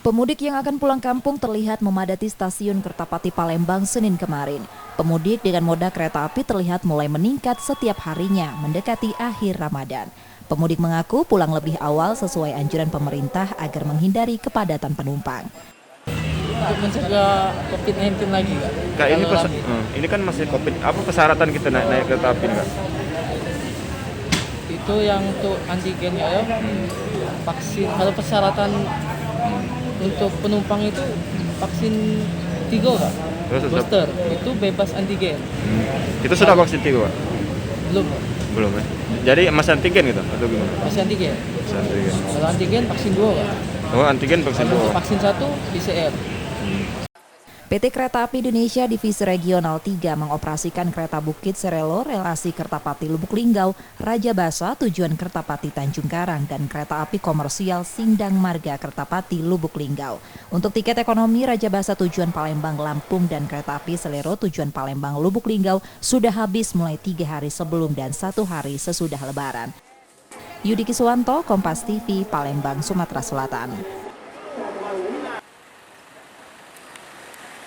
Pemudik yang akan pulang kampung terlihat memadati stasiun Kertapati Palembang Senin kemarin. Pemudik dengan moda kereta api terlihat mulai meningkat setiap harinya mendekati akhir Ramadan. Pemudik mengaku pulang lebih awal sesuai anjuran pemerintah agar menghindari kepadatan penumpang. Untuk mencegah COVID-19 lagi, Kak? Kak, ini kan masih COVID. Apa persyaratan kita naik kereta api, Kak? Itu yang untuk antigen ya, vaksin. Kalau persyaratan untuk penumpang itu vaksin 3, Kak. Booster itu bebas antigen. Itu sudah vaksin 3, Pak? Belum. Belum ya? Jadi masih antigen gitu atau gimana? Masih antigen. Masih antigen. Kalau antigen vaksin 2, Kak. Oh, antigen vaksin 2. Kalau vaksin 1 PCR. PT Kereta Api Indonesia Divisi Regional 3 mengoperasikan kereta Bukit Serelo relasi Kertapati Lubuk Linggau, Raja Basa tujuan Kertapati Tanjung Karang dan kereta api komersial Sindang Marga Kertapati Lubuk Linggau. Untuk tiket ekonomi Raja Basa tujuan Palembang Lampung dan kereta api Selero tujuan Palembang Lubuk Linggau sudah habis mulai 3 hari sebelum dan 1 hari sesudah Lebaran. Yudi Kiswanto, Kompas TV, Palembang, Sumatera Selatan.